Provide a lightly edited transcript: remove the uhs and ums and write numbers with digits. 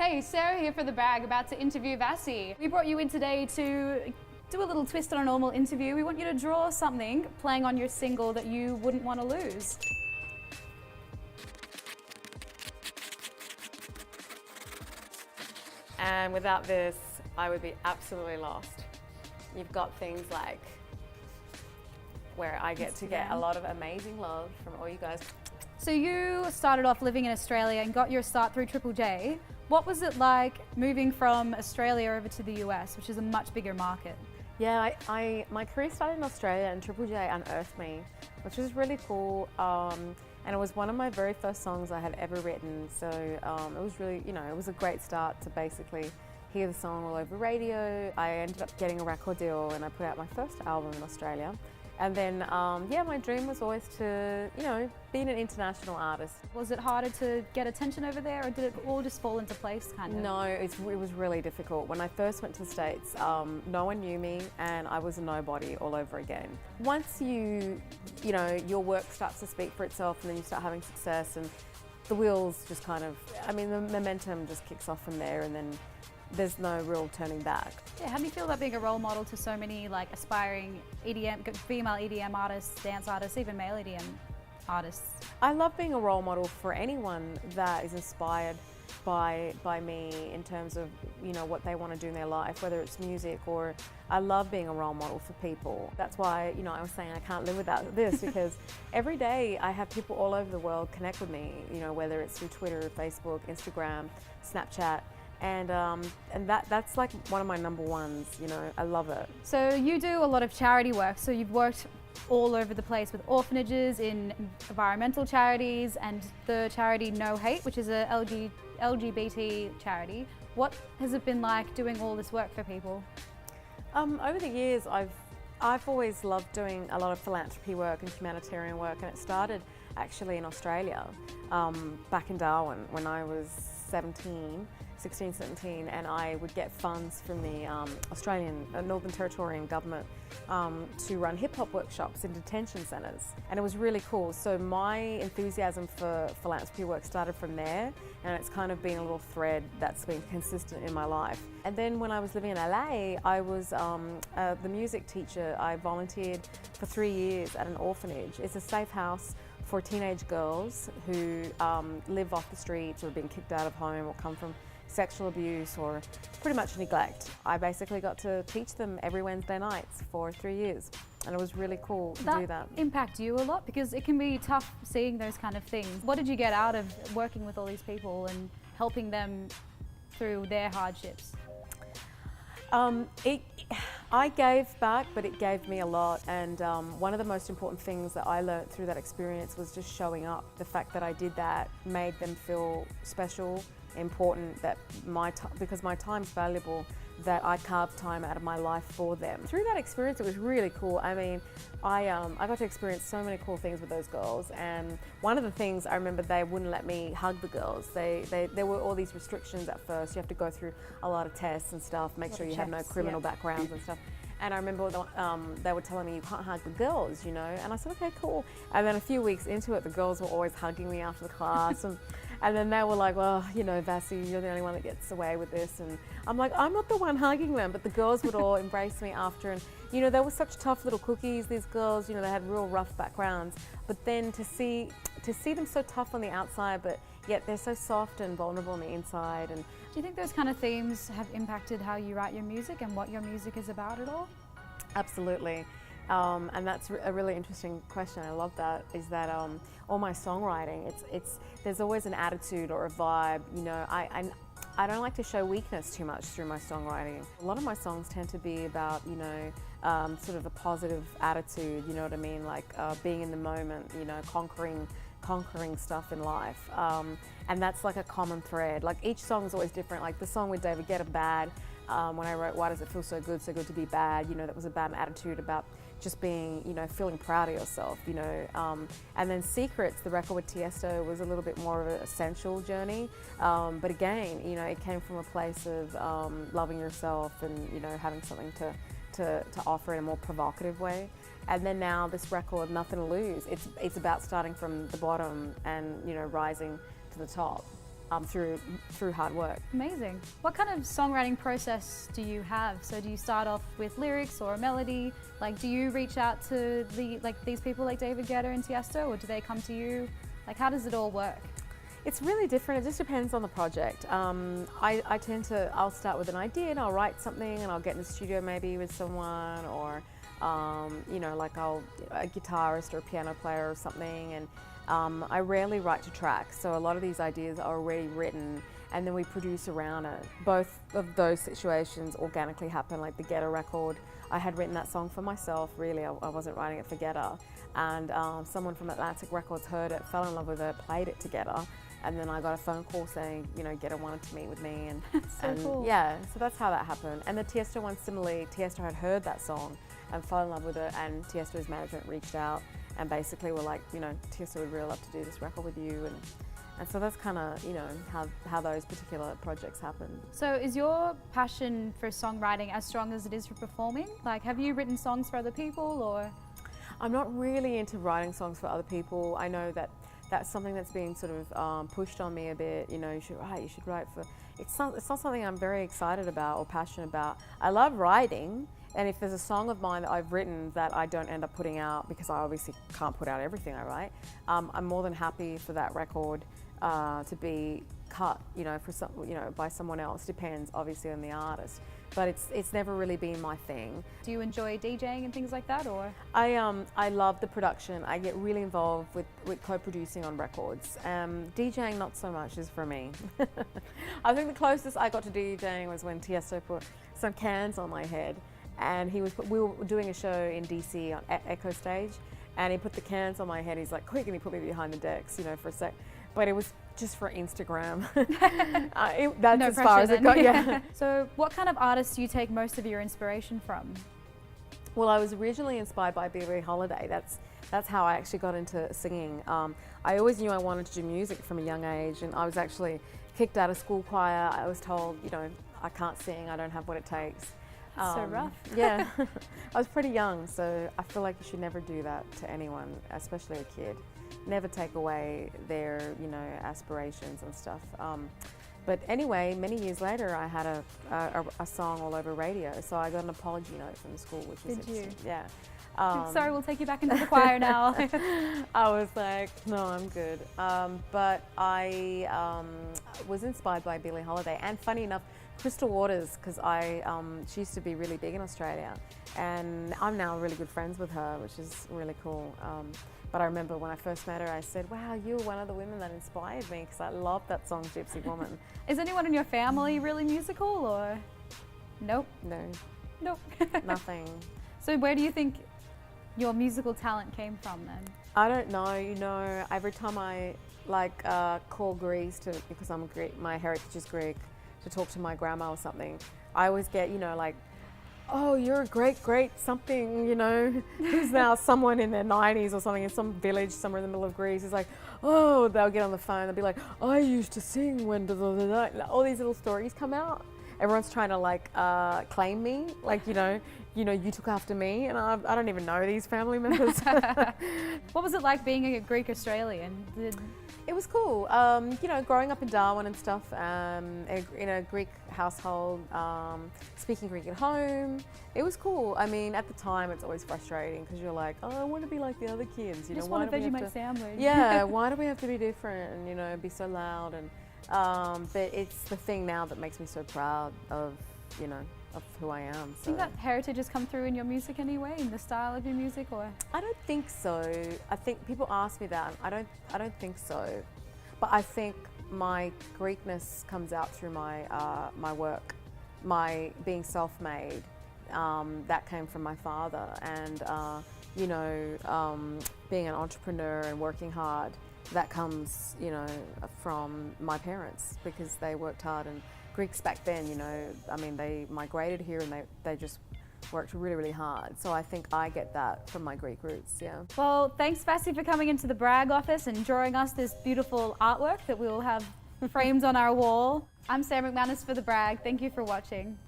Hey, Sarah here for The Bag, about to interview Vassy. We brought you in today to do a little twist on a normal interview. We want you to draw something playing on your single that you wouldn't want to lose. And without this, I would be absolutely lost. You've got things like where I get to get a lot of amazing love from all you guys. So you started off living in Australia and got your start through Triple J. What was it like moving from Australia over to the US, which is a much bigger market? Yeah, my career started in Australia and Triple J unearthed me, which was really cool. And it was one of my very first songs I had ever written. So it was really, it was a great start to basically hear the song all over radio. I ended up getting a record deal and I put out my first album in Australia. And then, my dream was always to, be an international artist. Was it harder to get attention over there, or did it all just fall into place, kind of? No, it was really difficult. When I first went to the States, no one knew me and I was a nobody all over again. Once your work starts to speak for itself and then you start having success and the wheels just the momentum just kicks off from there, and then there's no real turning back. Yeah, how do you feel about being a role model to so many aspiring EDM, female EDM artists, dance artists, even male EDM artists? I love being a role model for anyone that is inspired by me in terms of what they want to do in their life, whether it's music or I love being a role model for people. That's why I was saying I can't live without this, because every day I have people all over the world connect with me, whether it's through Twitter, Facebook, Instagram, Snapchat. And that's like one of my number ones, I love it. So you do a lot of charity work, so you've worked all over the place with orphanages, in environmental charities, and the charity No Hate, which is a LGBT charity. What has it been like doing all this work for people? Over the years, I've always loved doing a lot of philanthropy work and humanitarian work, and it started actually in Australia, back in Darwin when I was 16, 17, and I would get funds from the Australian Northern Territorial government to run hip-hop workshops in detention centres, and it was really cool. So my enthusiasm for philanthropy work started from there, and it's kind of been a little thread that's been consistent in my life. And then when I was living in LA, I was the music teacher. I volunteered for 3 years at an orphanage. It's a safe house for teenage girls who live off the streets or have been kicked out of home or come from sexual abuse or pretty much neglect. I basically got to teach them every Wednesday nights for 3 years, and it was really cool to do that. Impact you a lot, because it can be tough seeing those kind of things. What did you get out of working with all these people and helping them through their hardships? I gave back, but it gave me a lot, and one of the most important things that I learned through that experience was just showing up. The fact that I did that made them feel special, important, that because my time's valuable, that I carved time out of my life for them. Through that experience, it was really cool. I mean, I got to experience so many cool things with those girls, and one of the things I remember, they wouldn't let me hug the girls. There were all these restrictions at first. You have to go through a lot of tests and stuff, make sure you have no criminal backgrounds and stuff. And I remember they were telling me, you can't hug the girls, and I said, okay, cool. And then a few weeks into it, the girls were always hugging me after the class, and then they were like, well, Vassy, you're the only one that gets away with this. And I'm like, I'm not the one hugging them, but the girls would all embrace me after. And, they were such tough little cookies, these girls, they had real rough backgrounds. But then to see them so tough on the outside, but yet they're so soft and vulnerable on the inside. And do you think those kind of themes have impacted how you write your music and what your music is about at all? Absolutely. And that's a really interesting question. I love that. Is that all my songwriting? There's always an attitude or a vibe. I don't like to show weakness too much through my songwriting. A lot of my songs tend to be about sort of a positive attitude. You know what I mean? Like being in the moment. Conquering stuff in life. And that's like a common thread. Like each song is always different. Like the song with David Guetta, Bad. When I wrote Why Does It Feel So Good to Be Bad, that was about an attitude about just being, feeling proud of yourself, and then Secrets, the record with Tiesto, was a little bit more of an essential journey, but again, it came from a place of loving yourself and, having something to offer in a more provocative way. And then now this record, Nothing to Lose, it's about starting from the bottom and, rising to the top. through hard work. Amazing. What kind of songwriting process do you have? So do you start off with lyrics or a melody? Like, do you reach out to these people like David Guetta and Tiesto, or do they come to you? Like, how does it all work? It's really different. It just depends on the project. I'll start with an idea and I'll write something and I'll get in the studio maybe with someone, or like a guitarist or a piano player or something, and I rarely write to tracks, so a lot of these ideas are already written and then we produce around it. Both of those situations organically happen. Like the Guetta record, I had written that song for myself, really. I wasn't writing it for Guetta, and someone from Atlantic Records heard it, fell in love with it, played it to Guetta, and then I got a phone call saying, Guetta wanted to meet with me, and cool. Yeah, so that's how that happened. And the Tiesto one, similarly, Tiesto had heard that song and fell in love with it, and Tiesto's management reached out and basically were like, Tiesto would really love to do this record with you, and so that's kind of, how those particular projects happen. So is your passion for songwriting as strong as it is for performing? Like, have you written songs for other people, or? I'm not really into writing songs for other people. I know that that's something that's being sort of pushed on me a bit. You should write for. It's not something I'm very excited about or passionate about. I love writing, and if there's a song of mine that I've written that I don't end up putting out, because I obviously can't put out everything I write, I'm more than happy for that record to be cut, by someone else. Depends obviously on the artist, but it's never really been my thing. Do you enjoy DJing and things like that, or? I love the production. I get really involved with co-producing on records. DJing not so much is for me. I think the closest I got to DJing was when Tiesto put some cans on my head, and we were doing a show in DC on Echo Stage, and he put the cans on my head. He's like, quick, and he put me behind the decks, for a sec. But it was just for Instagram. That's no as far as it got. Yeah. So what kind of artists do you take most of your inspiration from? Well, I was originally inspired by Billie Holiday. That's how I actually got into singing. I always knew I wanted to do music from a young age, and I was actually kicked out of school choir. I was told, I can't sing, I don't have what it takes. That's so rough. Yeah, I was pretty young, so I feel like you should never do that to anyone, especially a kid. Never take away their, aspirations and stuff. But anyway, many years later, I had a song all over radio, so I got an apology note from the school, which was interesting. Yeah. Sorry, we'll take you back into the choir now. I was like, no, I'm good. But I was inspired by Billie Holiday, and funny enough, Crystal Waters, because she used to be really big in Australia, and I'm now really good friends with her, which is really cool. But I remember when I first met her, I said, wow, you were one of the women that inspired me, because I loved that song, Gypsy Woman. Is anyone in your family really musical, or? Nope. No. Nope. Nothing. So where do you think your musical talent came from then? I don't know. Every time I call Greece because I'm Greek, my heritage is Greek, to talk to my grandma or something, I always get, oh, you're a great something, who's now someone in their 90s or something in some village somewhere in the middle of Greece. It's like, oh, they'll get on the phone, they'll be like, I used to sing when da, da, da, da. All these little stories come out. Everyone's trying to claim me, you took after me, and I don't even know these family members. What was it like being a Greek Australian? It was cool, growing up in Darwin and stuff, in a Greek household, speaking Greek at home. It was cool. I mean, at the time, it's always frustrating because you're like, oh, I want to be like the other kids. You just want a Vegemite sandwich. Yeah, why do we have to be different and, be so loud? And but it's the thing now that makes me so proud of, of who I am. So. Do you think that heritage has come through in your music anyway, in the style of your music, or? I don't think so. I think people ask me that. I don't think so. But I think my Greekness comes out through my work, my being self-made. That came from my father, and being an entrepreneur and working hard. That comes, from my parents, because they worked hard. And Greeks back then, they migrated here and they just worked really, really hard. So I think I get that from my Greek roots, yeah. Well, thanks, Vassy, for coming into the Bragg office and drawing us this beautiful artwork that we will have framed on our wall. I'm Sarah McManus for the Bragg. Thank you for watching.